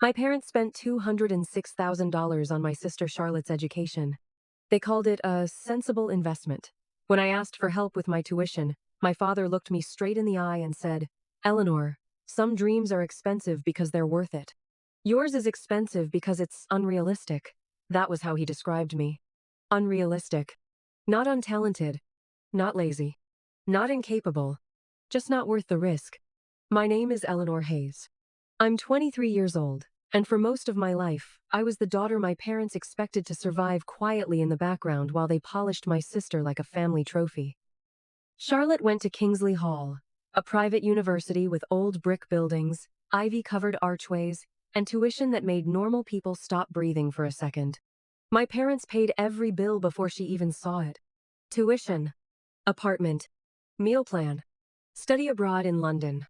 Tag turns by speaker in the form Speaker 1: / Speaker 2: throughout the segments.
Speaker 1: My parents spent $206,000 on my sister Charlotte's education. They called it a sensible investment. When I asked for help with my tuition, my father looked me straight in the eye and said, "Eleanor, some dreams are expensive because they're worth it. Yours is expensive because it's unrealistic." That was how he described me. Unrealistic. Not untalented. Not lazy. Not incapable. Just not worth the risk. My name is Eleanor Hayes. I'm 23 years old, and for most of my life, I was the daughter my parents expected to survive quietly in the background while they polished my sister like a family trophy. Charlotte went to Kingsley Hall, a private university with old brick buildings, ivy-covered archways, and tuition that made normal people stop breathing for a second. My parents paid every bill before she even saw it. Tuition, apartment, meal plan, study abroad in London.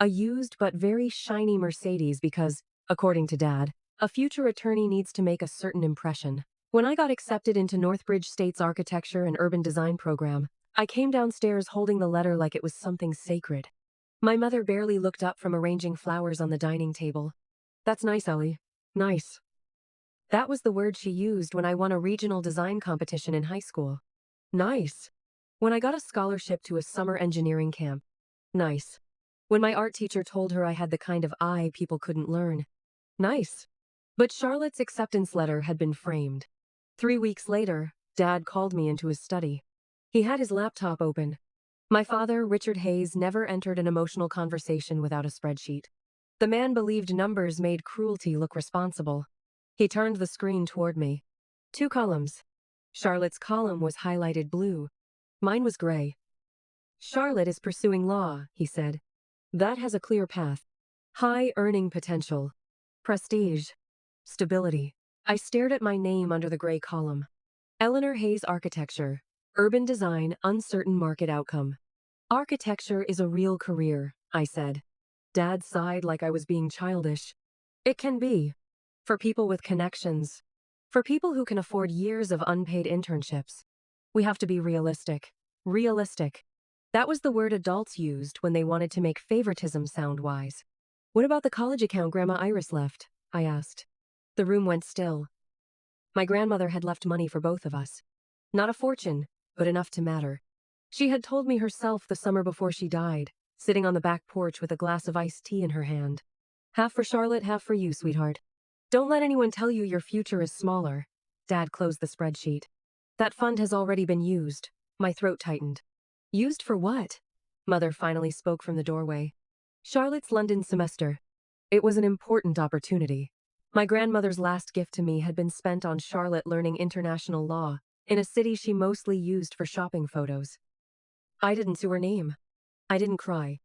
Speaker 1: A used but very shiny Mercedes because, according to Dad, a future attorney needs to make a certain impression. When I got accepted into Northbridge State's architecture and urban design program, I came downstairs holding the letter like it was something sacred. My mother barely looked up from arranging flowers on the dining table. "That's nice, Ellie. Nice." That was the word she used when I won a regional design competition in high school. Nice. When I got a scholarship to a summer engineering camp. Nice. When my art teacher told her I had the kind of eye people couldn't learn. Nice. But Charlotte's acceptance letter had been framed. 3 weeks later, Dad called me into his study. He had his laptop open. My father, Richard Hayes, never entered an emotional conversation without a spreadsheet. The man believed numbers made cruelty look responsible. He turned the screen toward me. 2 columns. Charlotte's column was highlighted blue. Mine was gray. "Charlotte is pursuing law," he said. "That has a clear path. High earning potential. Prestige. Stability." I stared at my name under the gray column. Eleanor Hayes Architecture. Urban design, uncertain market outcome. "Architecture is a real career," I said. Dad sighed like I was being childish. "It can be. For people with connections. For people who can afford years of unpaid internships. We have to be realistic. Realistic." That was the word adults used when they wanted to make favoritism sound wise. "What about the college account Grandma Iris left?" I asked. The room went still. My grandmother had left money for both of us. Not a fortune, but enough to matter. She had told me herself the summer before she died, sitting on the back porch with a glass of iced tea in her hand. "Half for Charlotte, half for you, sweetheart. Don't let anyone tell you your future is smaller." Dad closed the spreadsheet. "That fund has already been used." My throat tightened. "Used for what?" Mother finally spoke from the doorway. "Charlotte's London semester. It was an important opportunity. My grandmother's last gift to me had been spent on Charlotte learning international law, in a city she mostly used for shopping photos." I didn't sue her name. I didn't cry.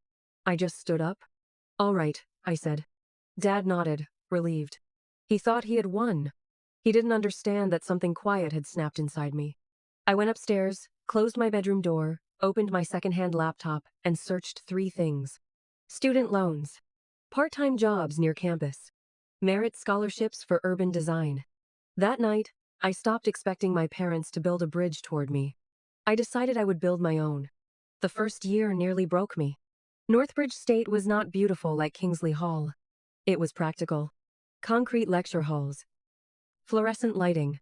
Speaker 1: I just stood up. "All right," I said. Dad nodded, relieved. He thought he had won. He didn't understand that something quiet had snapped inside me. I went upstairs, closed my bedroom door, opened my secondhand laptop, and searched 3 things. Student loans. Part-time jobs near campus. Merit scholarships for urban design. That night, I stopped expecting my parents to build a bridge toward me. I decided I would build my own. The first year nearly broke me. Northbridge State was not beautiful like Kingsley Hall. It was practical. Concrete lecture halls. Fluorescent lighting.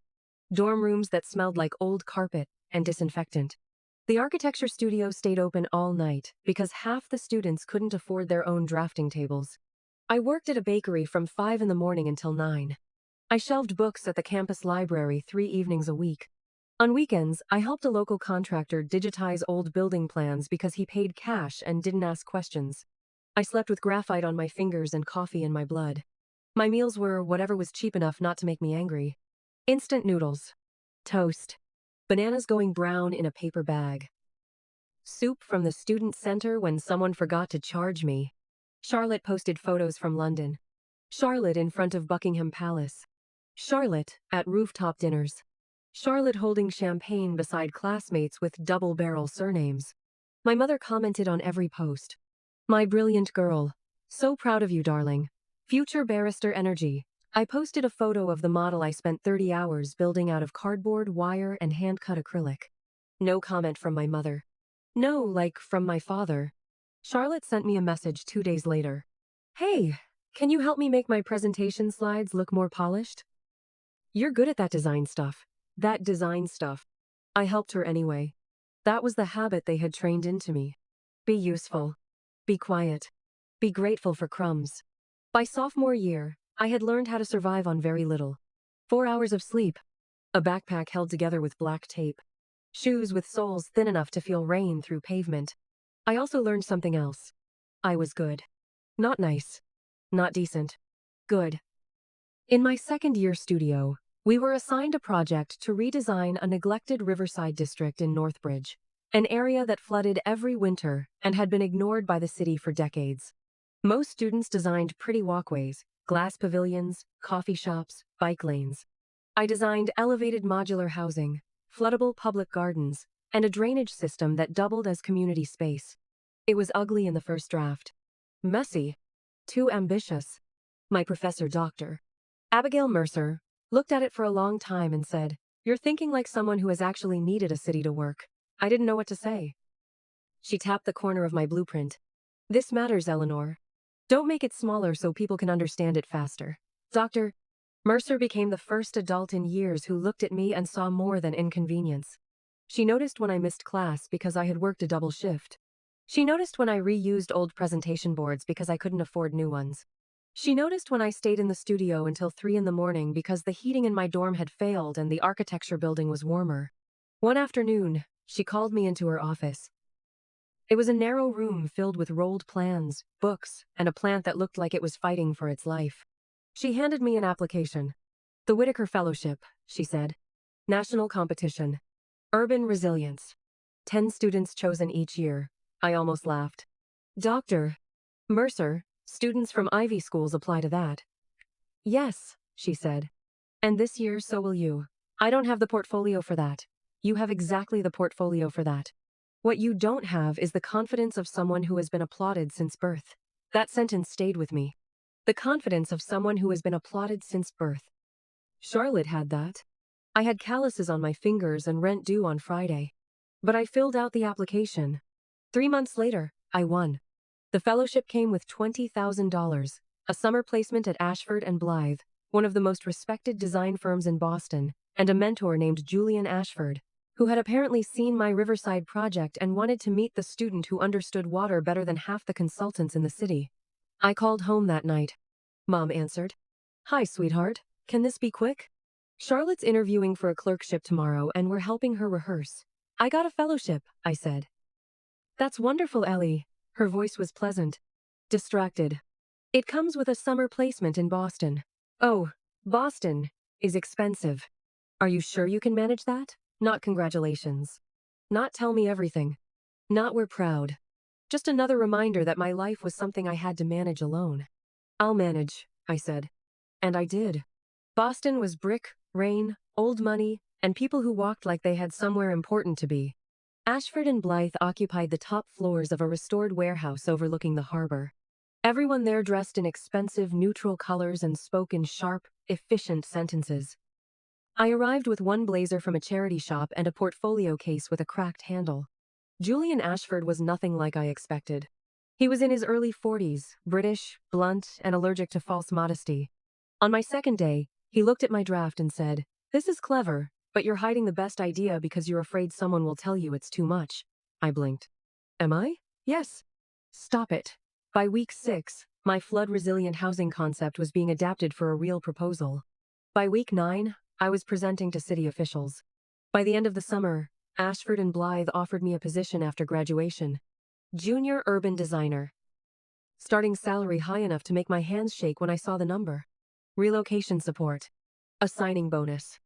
Speaker 1: Dorm rooms that smelled like old carpet and disinfectant. The architecture studio stayed open all night because half the students couldn't afford their own drafting tables. I worked at a bakery from 5 in the morning until 9. I shelved books at the campus library 3 evenings a week. On weekends, I helped a local contractor digitize old building plans because he paid cash and didn't ask questions. I slept with graphite on my fingers and coffee in my blood. My meals were whatever was cheap enough not to make me angry. Instant noodles. Toast. Bananas going brown in a paper bag. Soup from the student center when someone forgot to charge me. Charlotte posted photos from London. Charlotte in front of Buckingham Palace. Charlotte at rooftop dinners. Charlotte holding champagne beside classmates with double-barrel surnames. My mother commented on every post. "My brilliant girl. So proud of you, darling. Future barrister energy." I posted a photo of the model I spent 30 hours building out of cardboard, wire, and hand-cut acrylic. No comment from my mother. No, like from my father. Charlotte sent me a message 2 days later. "Hey, Can you help me make my presentation slides look more polished? You're good at that design stuff. That design stuff. I helped her anyway. That was the habit they had trained into me. Be useful. Be quiet. Be grateful for crumbs. By sophomore year, I had learned how to survive on very little. 4 hours of sleep. A backpack held together with black tape. Shoes with soles thin enough to feel rain through pavement. I also learned something else. I was good. Not nice. Not decent. Good. In my second-year studio, we were assigned a project to redesign a neglected riverside district in Northbridge, an area that flooded every winter and had been ignored by the city for decades. Most students designed pretty walkways, glass pavilions, coffee shops, bike lanes. I designed elevated modular housing, floodable public gardens, and a drainage system that doubled as community space. It was ugly in the first draft. Messy. Too ambitious. My professor, Dr. Abigail Mercer, looked at it for a long time and said, "You're thinking like someone who has actually needed a city to work." I didn't know what to say. She tapped the corner of my blueprint. "This matters, Eleanor. Don't make it smaller so people can understand it faster." Dr. Mercer became the first adult in years who looked at me and saw more than inconvenience. She noticed when I missed class because I had worked a double shift. She noticed when I reused old presentation boards because I couldn't afford new ones. She noticed when I stayed in the studio until 3 in the morning because the heating in my dorm had failed and the architecture building was warmer. One afternoon, she called me into her office. It was a narrow room filled with rolled plans, books, and a plant that looked like it was fighting for its life. She handed me an application. "The Whitaker Fellowship," she said. "National competition. Urban resilience. 10 students chosen each year." I almost laughed. "Dr. Mercer, students from Ivy schools apply to that." "Yes," she said. "And this year so will you. I don't have the portfolio for that. You have exactly the portfolio for that. What you don't have is the confidence of someone who has been applauded since birth." That sentence stayed with me. The confidence of someone who has been applauded since birth. Charlotte had that. I had calluses on my fingers and rent due on Friday. But I filled out the application. 3 months later, I won. The fellowship came with $20,000, a summer placement at Ashford and Blythe, one of the most respected design firms in Boston, and a mentor named Julian Ashford, who had apparently seen my Riverside project and wanted to meet the student who understood water better than half the consultants in the city. I called home that night. Mom answered. "Hi, sweetheart. Can this be quick? Charlotte's interviewing for a clerkship tomorrow and we're helping her rehearse." "I got a fellowship," I said. "That's wonderful, Ellie." Her voice was pleasant. Distracted. "It comes with a summer placement in Boston." "Oh, Boston is expensive. Are you sure you can manage that?" "Not congratulations. Not tell me everything. Not we're proud. Just another reminder that my life was something I had to manage alone." "I'll manage," I said. And I did. Boston was brick, rain, old money, and people who walked like they had somewhere important to be. Ashford and Blythe occupied the top floors of a restored warehouse overlooking the harbor. Everyone there dressed in expensive, neutral colors and spoke in sharp, efficient sentences. I arrived with one blazer from a charity shop and a portfolio case with a cracked handle. Julian Ashford was nothing like I expected. He was in his early 40s, British, blunt, and allergic to false modesty. On my second day, he looked at my draft and said, "This is clever, but you're hiding the best idea because you're afraid someone will tell you it's too much." I blinked. "Am I?" "Yes." "Stop it." By week 6, my flood-resilient housing concept was being adapted for a real proposal. By week 9, I was presenting to city officials. By the end of the summer, Ashford and Blythe offered me a position after graduation. Junior urban designer. Starting salary high enough to make my hands shake when I saw the number. Relocation support. A signing bonus.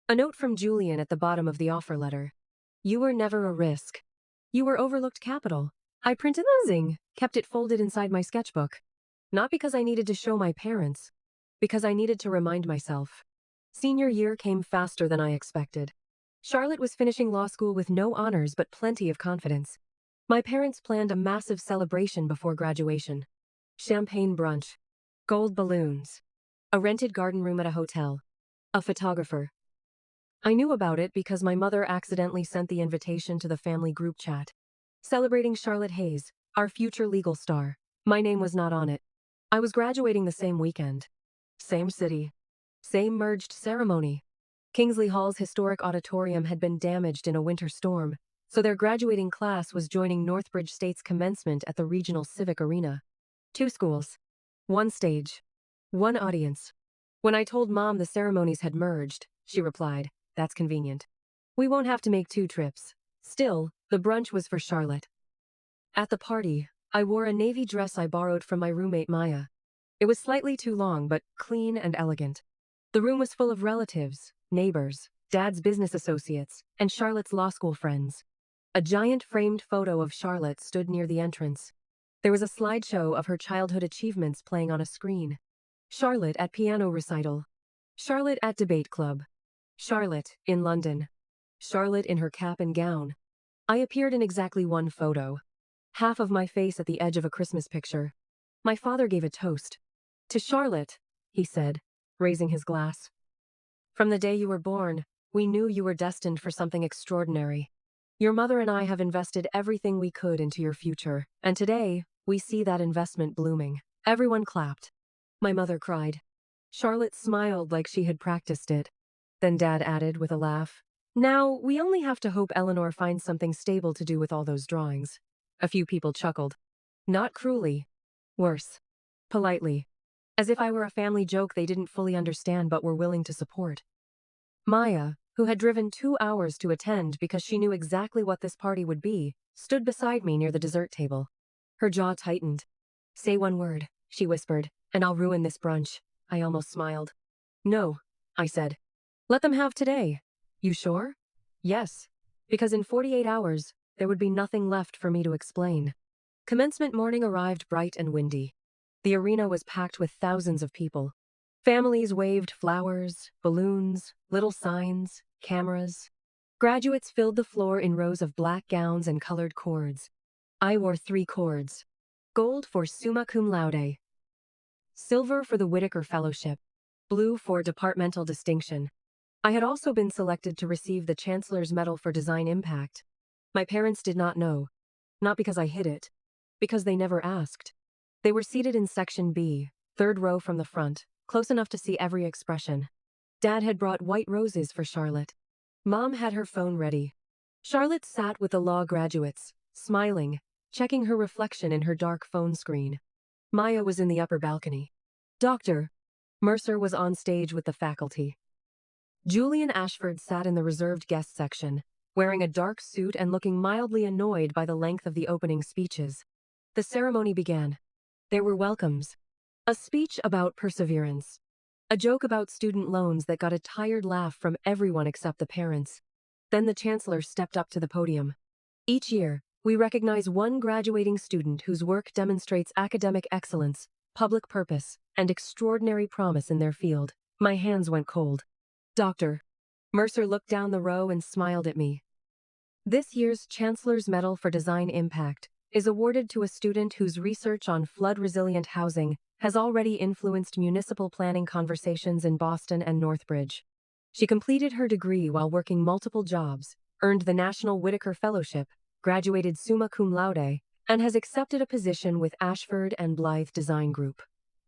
Speaker 1: A note from Julian at the bottom of the offer letter. "You were never a risk. You were overlooked capital." I printed the zing, kept it folded inside my sketchbook. Not because I needed to show my parents, because I needed to remind myself. Senior year came faster than I expected. Charlotte was finishing law school with no honors but plenty of confidence. My parents planned a massive celebration before graduation. Champagne brunch. Gold balloons. A rented garden room at a hotel. A photographer. I knew about it because my mother accidentally sent the invitation to the family group chat. Celebrating Charlotte Hayes, our future legal star. My name was not on it. I was graduating the same weekend. Same city. Same merged ceremony. Kingsley Hall's historic auditorium had been damaged in a winter storm, so their graduating class was joining Northbridge State's commencement at the regional civic arena. 2 schools. 1 stage. 1 audience. When I told Mom the ceremonies had merged, she replied, "That's convenient. We won't have to make 2 trips." Still, the brunch was for Charlotte. At the party, I wore a navy dress I borrowed from my roommate Maya. It was slightly too long, but clean and elegant. The room was full of relatives, neighbors, Dad's business associates, and Charlotte's law school friends. A giant framed photo of Charlotte stood near the entrance. There was a slideshow of her childhood achievements playing on a screen. Charlotte at piano recital. Charlotte at debate club. Charlotte in London. Charlotte in her cap and gown. I appeared in exactly 1 photo. Half of my face at the edge of a Christmas picture. My father gave a toast. "To Charlotte," he said, raising his glass. "From the day you were born, we knew you were destined for something extraordinary. Your mother and I have invested everything we could into your future, and today, we see that investment blooming." Everyone clapped. My mother cried. Charlotte smiled like she had practiced it. Then Dad added with a laugh, "Now, we only have to hope Eleanor finds something stable to do with all those drawings." A few people chuckled. Not cruelly. Worse. Politely. As if I were a family joke they didn't fully understand but were willing to support. Maya, who had driven 2 hours to attend because she knew exactly what this party would be, stood beside me near the dessert table. Her jaw tightened. "Say 1 word," she whispered, "and I'll ruin this brunch." I almost smiled. "No," I said. "Let them have today." "You sure?" "Yes. Because in 48 hours, there would be nothing left for me to explain." Commencement morning arrived bright and windy. The arena was packed with thousands of people. Families waved flowers, balloons, little signs, cameras. Graduates filled the floor in rows of black gowns and colored cords. I wore 3 cords. Gold for summa cum laude. Silver for the Whitaker Fellowship. Blue for departmental distinction. I had also been selected to receive the Chancellor's Medal for Design Impact. My parents did not know. Not because I hid it. Because they never asked. They were seated in Section B, 3rd row from the front, close enough to see every expression. Dad had brought white roses for Charlotte. Mom had her phone ready. Charlotte sat with the law graduates, smiling, checking her reflection in her dark phone screen. Maya was in the upper balcony. Dr. Mercer was on stage with the faculty. Julian Ashford sat in the reserved guest section, wearing a dark suit and looking mildly annoyed by the length of the opening speeches. The ceremony began. There were welcomes. A speech about perseverance. A joke about student loans that got a tired laugh from everyone except the parents. Then the Chancellor stepped up to the podium. Each year, we recognize 1 graduating student whose work demonstrates academic excellence, public purpose, and extraordinary promise in their field. My hands went cold. Dr. Mercer looked down the row and smiled at me. This year's Chancellor's Medal for Design Impact is awarded to a student whose research on flood-resilient housing has already influenced municipal planning conversations in Boston and Northbridge. She completed her degree while working multiple jobs, earned the National Whitaker Fellowship, graduated summa cum laude, and has accepted a position with Ashford and Blythe Design Group.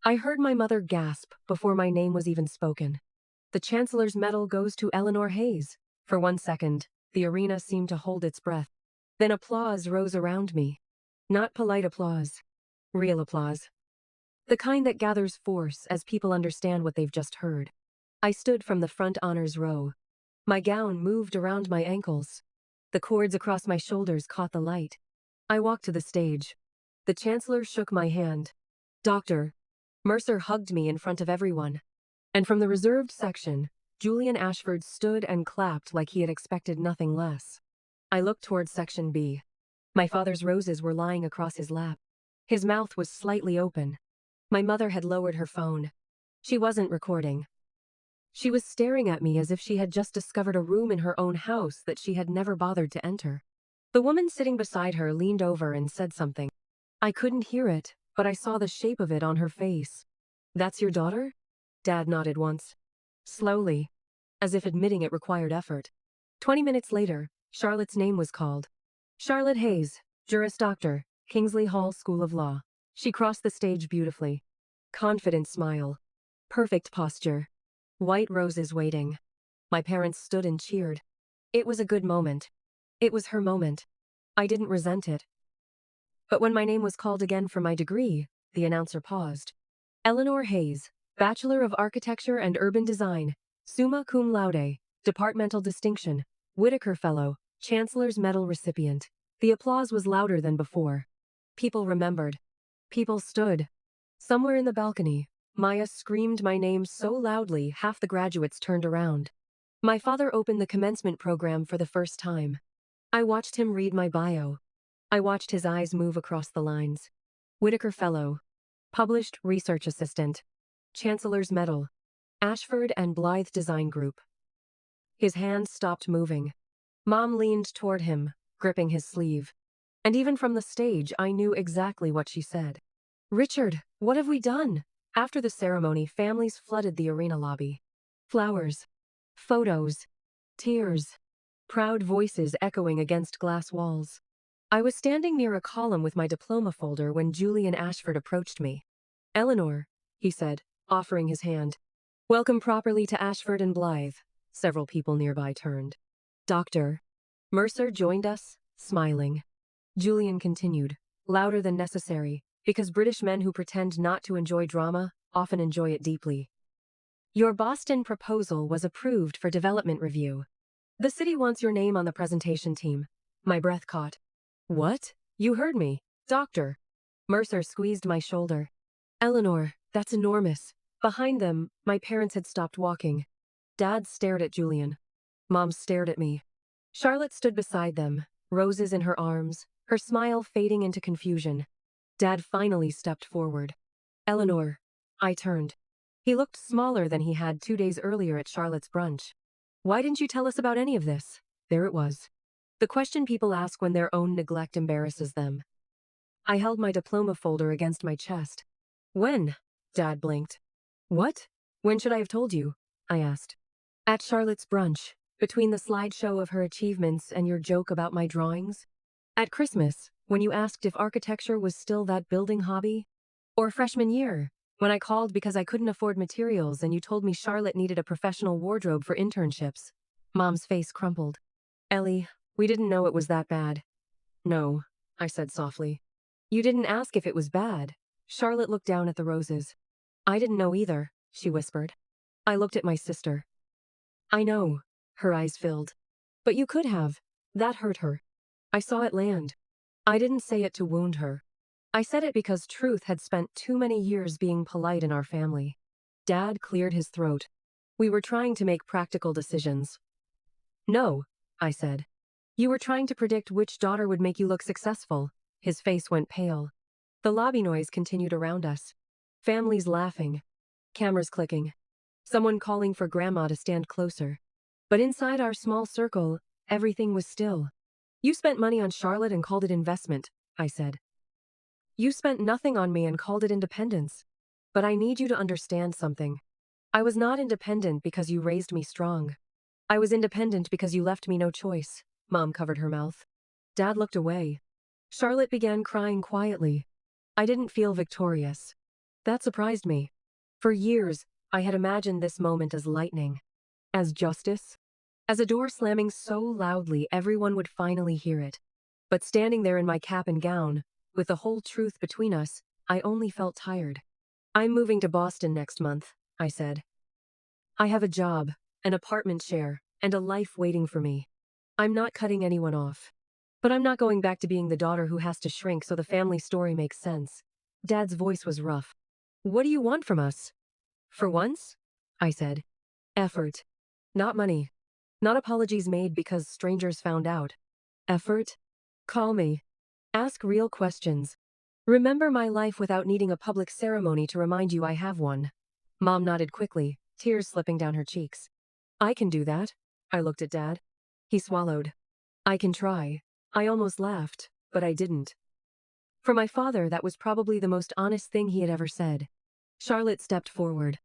Speaker 1: I heard my mother gasp before my name was even spoken. The Chancellor's Medal goes to Eleanor Hayes. For 1 second, the arena seemed to hold its breath. Then applause rose around me. Not polite applause. Real applause. The kind that gathers force as people understand what they've just heard. I stood from the front honors row. My gown moved around my ankles. The cords across my shoulders caught the light. I walked to the stage. The Chancellor shook my hand. Dr. Mercer hugged me in front of everyone. And from the reserved section, Julian Ashford stood and clapped like he had expected nothing less. I looked towards Section B. My father's roses were lying across his lap. His mouth was slightly open. My mother had lowered her phone. She wasn't recording. She was staring at me as if she had just discovered a room in her own house that she had never bothered to enter. The woman sitting beside her leaned over and said something. I couldn't hear it, but I saw the shape of it on her face. That's your daughter? Dad nodded once. Slowly, as if admitting it required effort. 20 minutes later, Charlotte's name was called. Charlotte Hayes, Juris Doctor, Kingsley Hall School of Law. She crossed the stage beautifully. Confident smile. Perfect posture. White roses waiting. My parents stood and cheered. It was a good moment. It was her moment. I didn't resent it. But when my name was called again for my degree, the announcer paused. Eleanor Hayes, Bachelor of Architecture and Urban Design, summa cum laude, departmental distinction, Whitaker Fellow, Chancellor's Medal recipient. The applause was louder than before. People remembered. People stood. Somewhere in the balcony, Maya screamed my name so loudly half the graduates turned around. My father opened the commencement program for the first time. I watched him read my bio. I watched his eyes move across the lines. Whitaker Fellow. Published Research Assistant. Chancellor's Medal. Ashford and Blythe Design Group. His hand stopped moving. Mom leaned toward him, gripping his sleeve. And even from the stage, I knew exactly what she said. Richard, what have we done? After the ceremony, families flooded the arena lobby. Flowers. Photos. Tears. Proud voices echoing against glass walls. I was standing near a column with my diploma folder when Julian Ashford approached me. Eleanor, he said, offering his hand. Welcome properly to Ashford and Blythe. Several people nearby turned. Dr. Mercer joined us, smiling. Julian continued, louder than necessary, because British men who pretend not to enjoy drama often enjoy it deeply. Your Boston proposal was approved for development review. The city wants your name on the presentation team. My breath caught. What? You heard me. Doctor. Mercer squeezed my shoulder. Eleanor, that's enormous. Behind them, my parents had stopped walking. Dad stared at Julian. Mom stared at me. Charlotte stood beside them, roses in her arms, her smile fading into confusion. Dad finally stepped forward. Eleanor. I turned. He looked smaller than he had 2 days earlier at Charlotte's brunch. Why didn't you tell us about any of this? There it was. The question people ask when their own neglect embarrasses them. I held my diploma folder against my chest. When? Dad blinked. What? When should I have told you? I asked. At Charlotte's brunch, between the slideshow of her achievements and your joke about my drawings? At Christmas, when you asked if architecture was still that building hobby? Or freshman year, when I called because I couldn't afford materials and you told me Charlotte needed a professional wardrobe for internships? Mom's face crumpled. Ellie, we didn't know it was that bad. No, I said softly. You didn't ask if it was bad. Charlotte looked down at the roses. I didn't know either, she whispered. I looked at my sister. I know, her eyes filled. But you could have. That hurt her. I saw it land. I didn't say it to wound her. I said it because truth had spent too many years being polite in our family. Dad cleared his throat. We were trying to make practical decisions. No, I said. You were trying to predict which daughter would make you look successful. His face went pale. The lobby noise continued around us. Families laughing. Cameras clicking. Someone calling for Grandma to stand closer. But inside our small circle, everything was still. You spent money on Charlotte and called it investment, I said. You spent nothing on me and called it independence. But I need you to understand something. I was not independent because you raised me strong. I was independent because you left me no choice. Mom covered her mouth. Dad looked away. Charlotte began crying quietly. I didn't feel victorious. That surprised me. For years, I had imagined this moment as lightning. As justice. As a door slamming so loudly everyone would finally hear it. But standing there in my cap and gown, with the whole truth between us, I only felt tired. I'm moving to Boston next month, I said. I have a job, an apartment share, and a life waiting for me. I'm not cutting anyone off. But I'm not going back to being the daughter who has to shrink so the family story makes sense. Dad's voice was rough. What do you want from us? For once? I said. Effort. Not money. Not apologies made because strangers found out. Effort? Call me. Ask real questions. Remember my life without needing a public ceremony to remind you I have one. Mom nodded quickly, tears slipping down her cheeks. I can do that. I looked at Dad. He swallowed. I can try. I almost laughed, but I didn't. For my father, that was probably the most honest thing he had ever said. Charlotte stepped forward.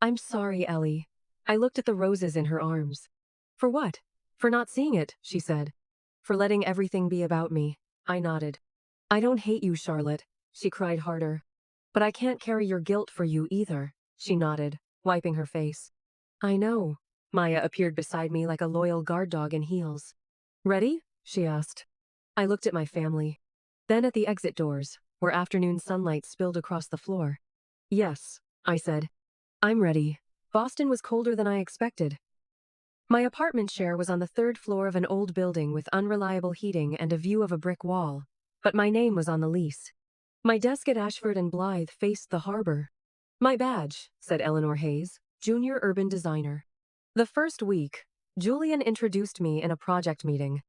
Speaker 1: I'm sorry, Ellie. I looked at the roses in her arms. For what? For not seeing it, she said. For letting everything be about me. I nodded. I don't hate you, Charlotte. She cried harder. But I can't carry your guilt for you either, she nodded, wiping her face. I know. Maya appeared beside me like a loyal guard dog in heels. Ready? She asked. I looked at my family. Then at the exit doors, where afternoon sunlight spilled across the floor. Yes, I said. I'm ready. Boston was colder than I expected. My apartment share was on the third floor of an old building with unreliable heating and a view of a brick wall, but my name was on the lease. My desk at Ashford and Blythe faced the harbor. My badge, said Eleanor Hayes, junior urban designer. The first week, Julian introduced me in a project meeting.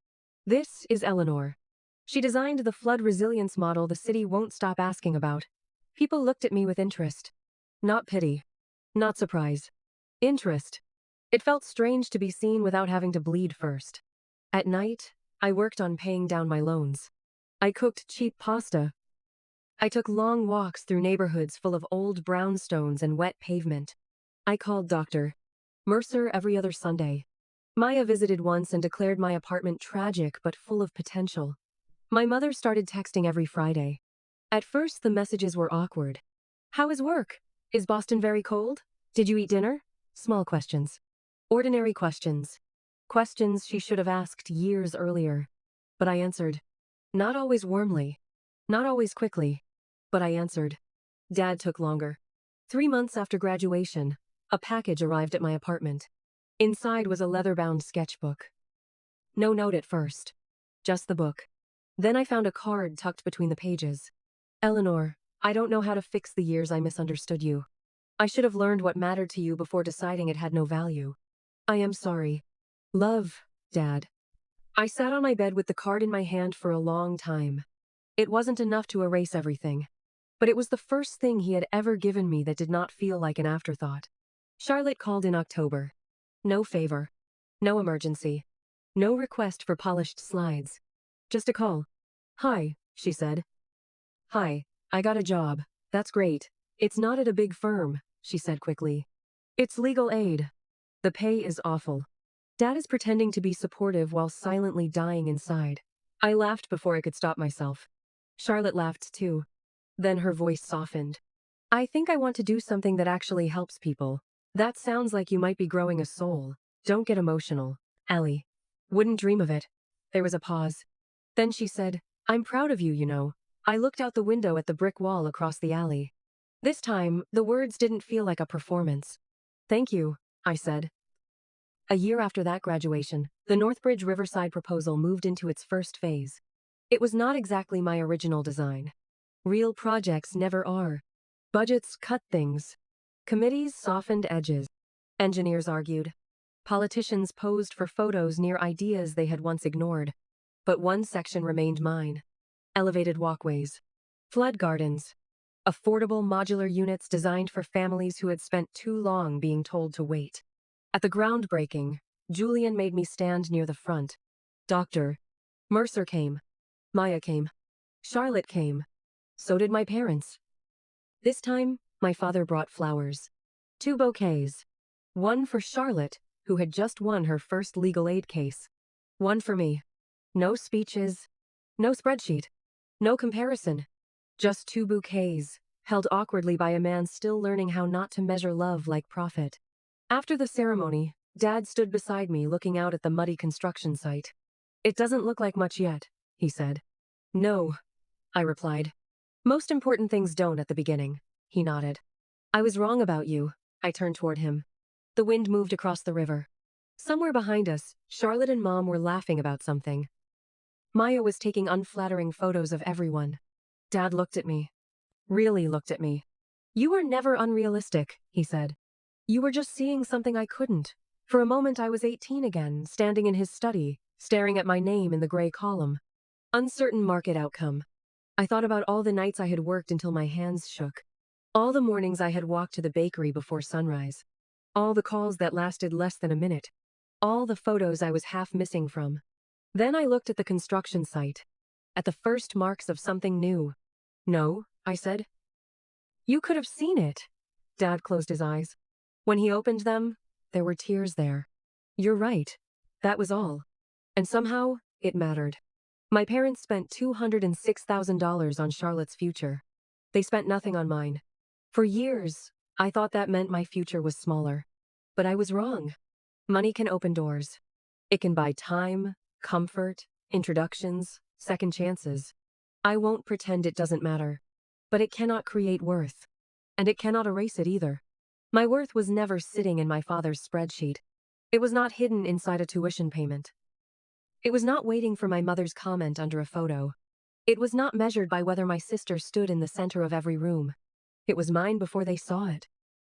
Speaker 1: This is Eleanor. She designed the flood resilience model the city won't stop asking about. People looked at me with interest. Not pity. Not surprise. Interest. It felt strange to be seen without having to bleed first. At night, I worked on paying down my loans. I cooked cheap pasta. I took long walks through neighborhoods full of old brownstones and wet pavement. I called Dr. Mercer every other Sunday. Maya visited once and declared my apartment tragic but full of potential. My mother started texting every Friday. At first, the messages were awkward. How is work? Is Boston very cold? Did you eat dinner? Small questions. Ordinary questions. Questions she should have asked years earlier. But I answered. Not always warmly. Not always quickly. But I answered. Dad took longer. 3 months after graduation, a package arrived at my apartment. Inside was a leather-bound sketchbook. No note at first. Just the book. Then I found a card tucked between the pages. Eleanor, I don't know how to fix the years I misunderstood you. I should have learned what mattered to you before deciding it had no value. I am sorry. Love, Dad. I sat on my bed with the card in my hand for a long time. It wasn't enough to erase everything. But it was the first thing he had ever given me that did not feel like an afterthought. Charlotte called in October. No favor. No emergency. No request for polished slides. Just a call. Hi, she said. Hi, I got a job. That's great. It's not at a big firm, she said quickly. It's legal aid. The pay is awful. Dad is pretending to be supportive while silently dying inside. I laughed before I could stop myself. Charlotte laughed too. Then her voice softened. I think I want to do something that actually helps people. That sounds like you might be growing a soul. Don't get emotional, Allie. Wouldn't dream of it. There was a pause. Then she said, I'm proud of you, you know. I looked out the window at the brick wall across the alley. This time, the words didn't feel like a performance. Thank you, I said. A year after that graduation, the Northbridge Riverside proposal moved into its first phase. It was not exactly my original design. Real projects never are. Budgets cut things. Committees softened edges. Engineers argued. Politicians posed for photos near ideas they had once ignored. But one section remained mine. Elevated walkways. Flood gardens. Affordable modular units designed for families who had spent too long being told to wait. At the groundbreaking, Julian made me stand near the front. Dr. Mercer came. Maya came. Charlotte came. So did my parents. This time, my father brought flowers. 2 bouquets. One for Charlotte, who had just won her first legal aid case. One for me. No speeches. No spreadsheet. No comparison. Just 2 bouquets, held awkwardly by a man still learning how not to measure love like profit. After the ceremony, Dad stood beside me looking out at the muddy construction site. It doesn't look like much yet, he said. No, I replied. Most important things don't at the beginning, he nodded. I was wrong about you, I turned toward him. The wind moved across the river. Somewhere behind us, Charlotte and Mom were laughing about something. Maya was taking unflattering photos of everyone. Dad looked at me. Really looked at me. You were never unrealistic, he said. You were just seeing something I couldn't. For a moment I was 18 again, standing in his study, staring at my name in the gray column. Uncertain market outcome. I thought about all the nights I had worked until my hands shook. All the mornings I had walked to the bakery before sunrise. All the calls that lasted less than a minute. All the photos I was half missing from. Then I looked at the construction site. At the first marks of something new. No, I said. You could have seen it. Dad closed his eyes. When he opened them, there were tears there. You're right. That was all. And somehow, it mattered. My parents spent $206,000 on Charlotte's future. They spent nothing on mine. For years, I thought that meant my future was smaller. But I was wrong. Money can open doors. It can buy time, comfort, introductions, second chances. I won't pretend it doesn't matter. But it cannot create worth. And it cannot erase it either. My worth was never sitting in my father's spreadsheet. It was not hidden inside a tuition payment. It was not waiting for my mother's comment under a photo. It was not measured by whether my sister stood in the center of every room. It was mine before they saw it.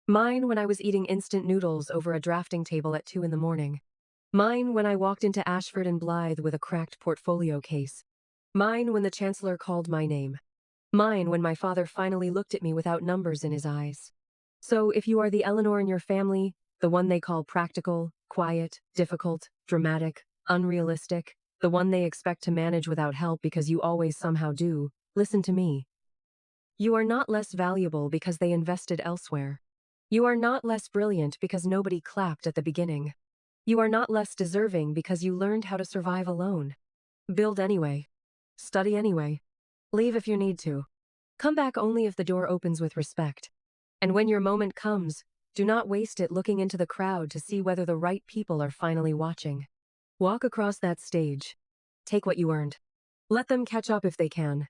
Speaker 1: Mine when I was eating instant noodles over a drafting table at 2 in the morning. Mine when I walked into Ashford and Blythe with a cracked portfolio case. Mine when the chancellor called my name. Mine when my father finally looked at me without numbers in his eyes. So if you are the Eleanor in your family, the one they call practical, quiet, difficult, dramatic, unrealistic, the one they expect to manage without help because you always somehow do, listen to me. You are not less valuable because they invested elsewhere. You are not less brilliant because nobody clapped at the beginning. You are not less deserving because you learned how to survive alone. Build anyway. Study anyway. Leave if you need to. Come back only if the door opens with respect. And when your moment comes, do not waste it looking into the crowd to see whether the right people are finally watching. Walk across that stage. Take what you earned. Let them catch up if they can.